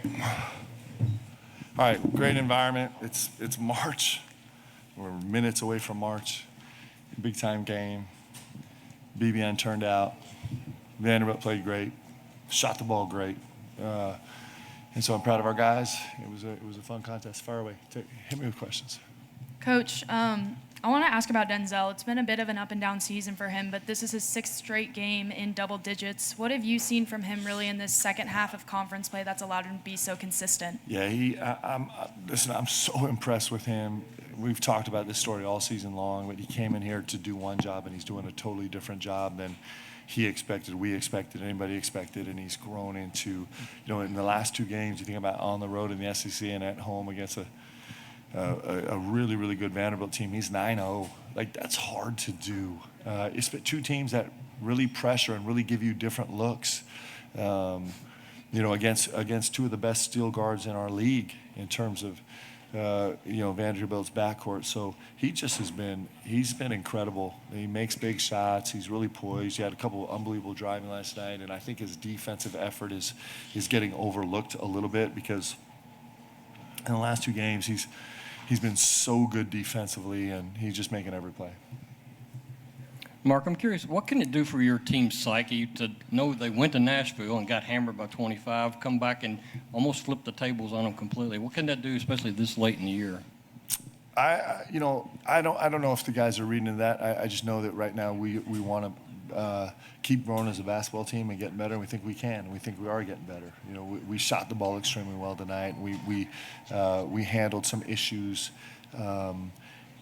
All right, great environment. It's March. We're minutes away from March. Big time game. BBN turned out. Vanderbilt played great. Shot the ball great. And so I'm proud of our guys. It was a fun contest. Fire away. Hit me with questions. Coach, I want to ask about Denzel. It's been a bit of an up and down season for him, but this is his 6th straight game in double digits. What have you seen from him really in this second half of conference play that's allowed him to be so consistent? Yeah, I'm so impressed with him. We've talked about this story all season long, but he came in here to do one job, and he's doing a totally different job than he expected, we expected, anybody expected, and he's grown into, in the last 2 games, you think about on the road in the SEC and at home against a really, really good Vanderbilt team. He's 9-0. Like, that's hard to do. It's 2 teams that really pressure and really give you different looks, against 2 of the best steel guards in our league in terms of, Vanderbilt's backcourt. So he's been incredible. He makes big shots. He's really poised. He had a couple of unbelievable driving last night, and I think his defensive effort is getting overlooked a little bit because in the last 2 games, he's been so good defensively, and he's just making every play. Mark, I'm curious, what can it do for your team's psyche to know they went to Nashville and got hammered by 25, come back and almost flip the tables on them completely? What can that do, especially this late in the year? I don't know if the guys are reading into that. I just know that right now we want to keep growing as a basketball team and getting better. And we think we can. We think we are getting better. We shot the ball extremely well tonight. We handled some issues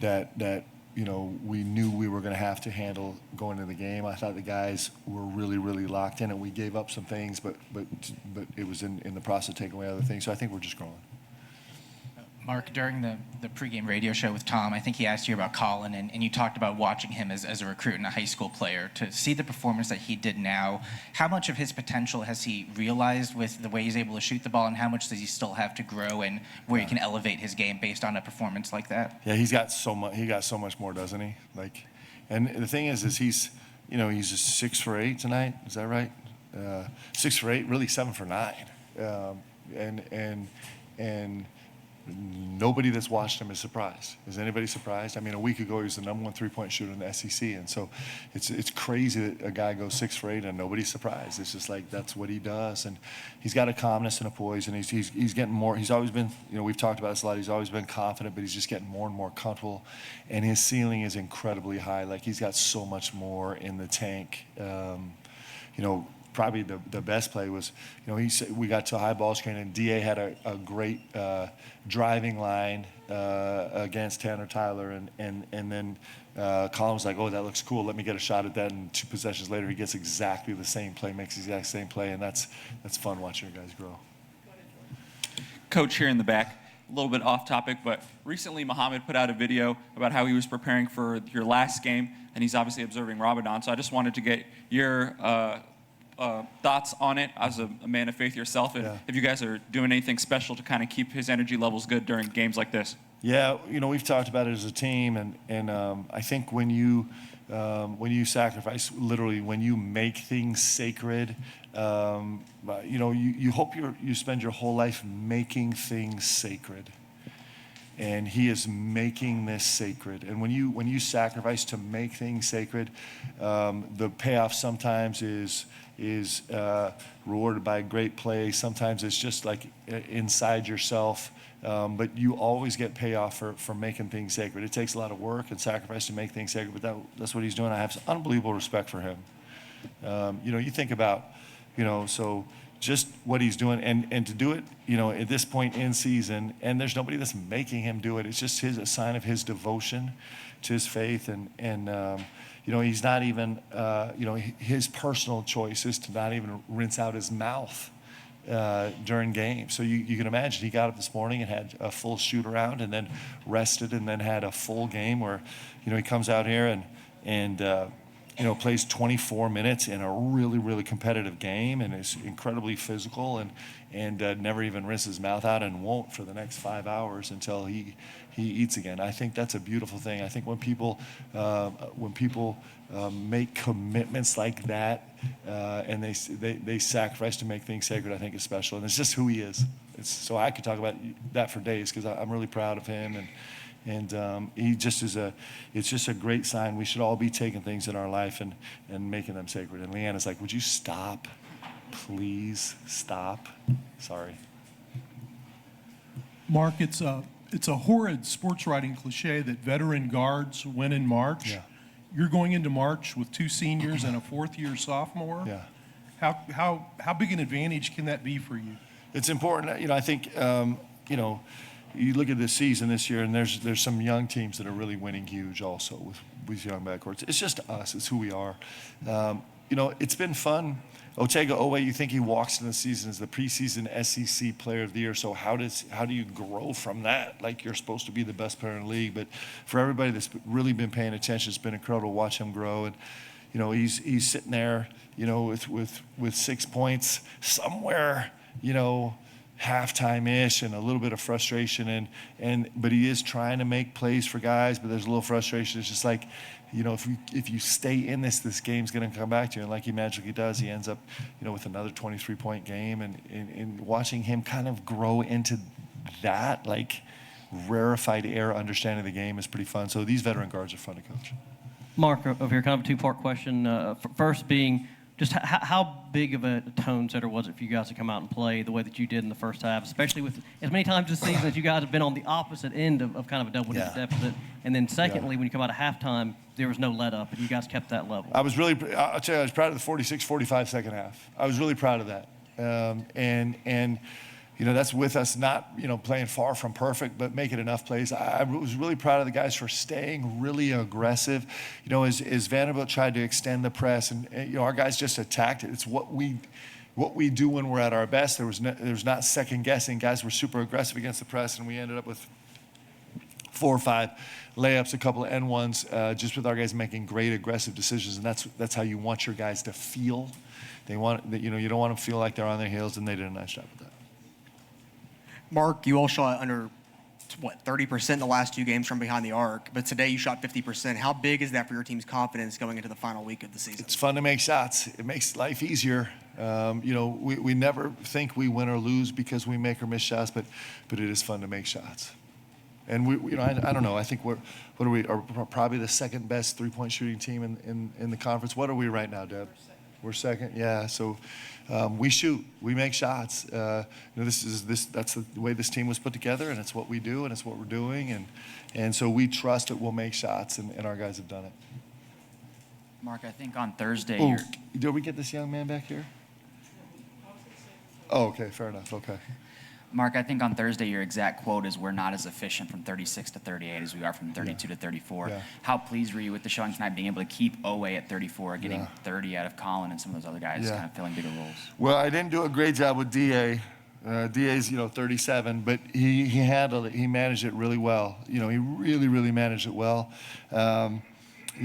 that we knew we were going to have to handle going into the game. I thought the guys were really, really locked in, and we gave up some things, but it was in the process of taking away other things. So I think we're just growing. Mark, during the pregame radio show with Tom, I think he asked you about Colin, and you talked about watching him as a recruit and a high school player. To see the performance that he did now, how much of his potential has he realized with the way he's able to shoot the ball, and how much does he still have to grow and where he can elevate his game based on a performance like that? Yeah, he's got so much. He got so much more, doesn't he? And the thing is he's just 6 for 8 tonight. Is that right? 6 for 8, really 7 for 9. And nobody that's watched him is surprised. Is anybody surprised? I mean, a week ago he was the #1 3-point shooter in the SEC, and so it's crazy that a guy goes 6 for 8 and nobody's surprised. It's just like that's what he does, and he's got a calmness and a poise, and he's getting more. He's always been, we've talked about this a lot. He's always been confident, but he's just getting more and more comfortable, and his ceiling is incredibly high. Like he's got so much more in the tank. Probably the best play was, he said we got to a high ball screen and DA had a great driving line against Tanner Tyler, and then Colin was like, oh, that looks cool. Let me get a shot at that. And 2 possessions later, he gets exactly the same play, makes the exact same play, and that's fun watching your guys grow. Coach here in the back. A little bit off topic, but recently Muhammad put out a video about how he was preparing for your last game, and he's obviously observing Ramadan. So I just wanted to get your thoughts on it as a man of faith yourself, and if you guys are doing anything special to kind of keep his energy levels good during games like this. Yeah, we've talked about it as a team, and I think when you sacrifice, literally when you make things sacred, you hope you spend your whole life making things sacred. And he is making this sacred. And when you sacrifice to make things sacred, the payoff sometimes is rewarded by a great play. Sometimes it's just like inside yourself. But you always get payoff for making things sacred. It takes a lot of work and sacrifice to make things sacred, but that's what he's doing. I have unbelievable respect for him. You think about, so just what he's doing, and to do it, at this point in season, and there's nobody that's making him do it. It's just a sign of his devotion to his faith, and he's not even, his personal choice is to not even rinse out his mouth during games. So you can imagine he got up this morning and had a full shoot around, and then rested, and then had a full game where, he comes out here and plays 24 minutes in a really, really competitive game, and is incredibly physical, and never even rinses his mouth out, and won't for the next 5 hours until he eats again. I think that's a beautiful thing. I think when people make commitments like that, and they sacrifice to make things sacred, I think it's special, and it's just who he is. So I could talk about that for days because I'm really proud of him, and he just is it's just a great sign. We should all be taking things in our life and making them sacred. And Leanna's like, would you stop? Please stop. Sorry. Mark, it's a horrid sports writing cliche that veteran guards win in March. Yeah. You're going into March with 2 seniors and a fourth-year sophomore. Yeah. How big an advantage can that be for you? It's important. I think, you look at this season this year, and there's some young teams that are really winning huge also with young backcourts. It's just us. It's who we are. It's been fun. Otega Owe, you think he walks into the season as the preseason SEC Player of the Year. So how do you grow from that? Like, you're supposed to be the best player in the league. But for everybody that's really been paying attention, it's been incredible to watch him grow. And he's sitting there, with 6 points somewhere, halftime-ish, and a little bit of frustration, but he is trying to make plays for guys, but there's a little frustration. It's just like, if you stay in this game's going to come back to you, and like he magically does, he ends up, with another 23-point game, and watching him kind of grow into that, like, rarefied air understanding the game is pretty fun. So these veteran guards are fun to coach. Mark, over here, kind of a two-part question. First being, just how big of a tone setter was it for you guys to come out and play the way that you did in the first half, especially with as many times this season as you guys have been on the opposite end of kind of a double-digit deficit? And then secondly, when you come out of halftime, there was no let-up, and you guys kept that level. I'll tell you, I was proud of the 46-45 second half. I was really proud of that. That's with us not, playing far from perfect, but making enough plays. I was really proud of the guys for staying really aggressive. As Vanderbilt tried to extend the press, and our guys just attacked it. It's what we do when we're at our best. There was not second guessing. Guys were super aggressive against the press, and we ended up with 4 or 5 layups, a couple of N1s, just with our guys making great aggressive decisions. And that's how you want your guys to feel. You don't want them to feel like they're on their heels, and they did a nice job with that. Mark, you all shot under, 30% in the last 2 games from behind the arc, but today you shot 50%. How big is that for your team's confidence going into the final week of the season? It's fun to make shots. It makes life easier. We never think we win or lose because we make or miss shots, but it is fun to make shots. And I don't know. I think we're probably the second best 3-point shooting team in the conference. What are we right now, Deb? We're second, yeah. So we shoot, we make shots. That's the way this team was put together, and it's what we do, and it's what we're doing, and so we trust that we'll make shots, and our guys have done it. Mark, I think on Thursday. Oh, did we get this young man back here? Oh, okay, fair enough. Okay. Mark, I think on Thursday your exact quote is, "We're not as efficient from 36 to 38 as we are from 32 to 34." Yeah. How pleased were you with the showing tonight, being able to keep Owe at 34, getting 30 out of Colin and some of those other guys kind of filling bigger roles? Well, I didn't do a great job with DA. DA's 37, but he handled it. He managed it really well. He really, really managed it well.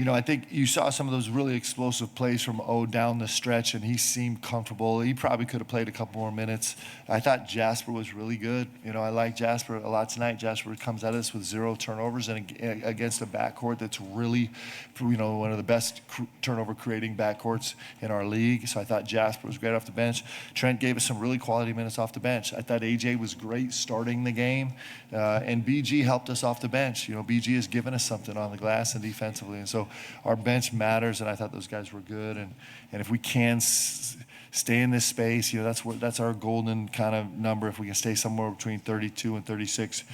I think you saw some of those really explosive plays from O down the stretch, and he seemed comfortable. He probably could have played a couple more minutes. I thought Jasper was really good. I like Jasper a lot tonight. Jasper comes at us with 0 turnovers and against a backcourt that's really, one of the best turnover-creating backcourts in our league. So I thought Jasper was great off the bench. Trent gave us some really quality minutes off the bench. I thought AJ was great starting the game, and BG helped us off the bench. BG has given us something on the glass and defensively, and so our bench matters, and I thought those guys were good. And if we can stay in this space, that's our golden kind of number. If we can stay somewhere between 32 and 36,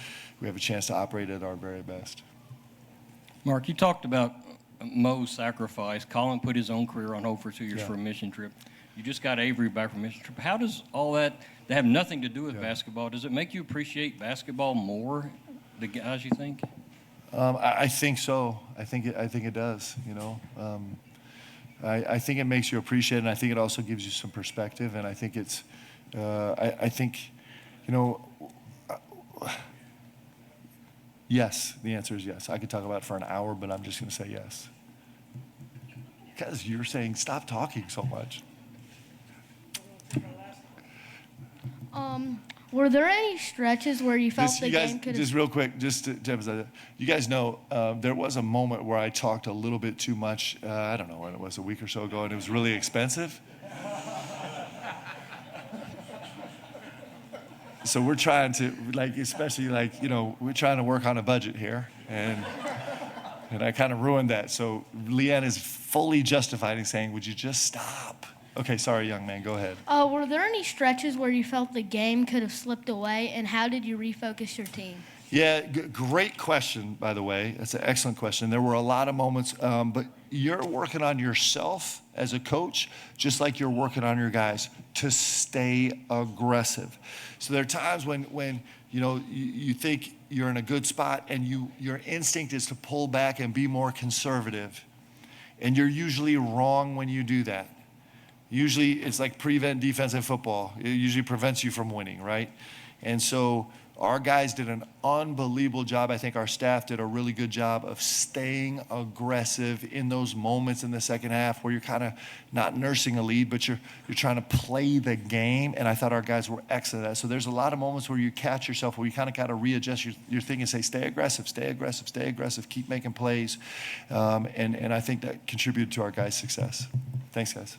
we have a chance to operate at our very best. Mark, you talked about Mo's sacrifice. Colin put his own career on hold for 2 years for a mission trip. You just got Avery back from a mission trip. How does all that have nothing to do with basketball? Does it make you appreciate basketball more, the guys, you think? I think so. I think it does. I think it makes you appreciate it, and I think it also gives you some perspective. And I think it's, yes. The answer is yes. I could talk about it for an hour, but I'm just going to say yes. Because you're saying stop talking so much. Were there any stretches where you felt the game could have... Just real quick, just to emphasize, you guys know there was a moment where I talked a little bit too much. I don't know when it was, a week or so ago, and it was really expensive. So we're trying to, like, especially like, we're trying to work on a budget here, and I kind of ruined that. So Leanne is fully justified in saying, would you just stop? Okay, sorry, young man, go ahead. Were there any stretches where you felt the game could have slipped away, and how did you refocus your team? Yeah, great question, by the way. That's an excellent question. There were a lot of moments, but you're working on yourself as a coach, just like you're working on your guys, to stay aggressive. So there are times when you think you're in a good spot, and your instinct is to pull back and be more conservative, and you're usually wrong when you do that. Usually, it's like prevent defense in football. It usually prevents you from winning, right? And so our guys did an unbelievable job. I think our staff did a really good job of staying aggressive in those moments in the second half where you're kind of not nursing a lead, but you're trying to play the game. And I thought our guys were excellent at that. So there's a lot of moments where you catch yourself, where you kind of got to readjust your thing and say, stay aggressive, stay aggressive, stay aggressive, keep making plays. And I think that contributed to our guys' success. Thanks, guys.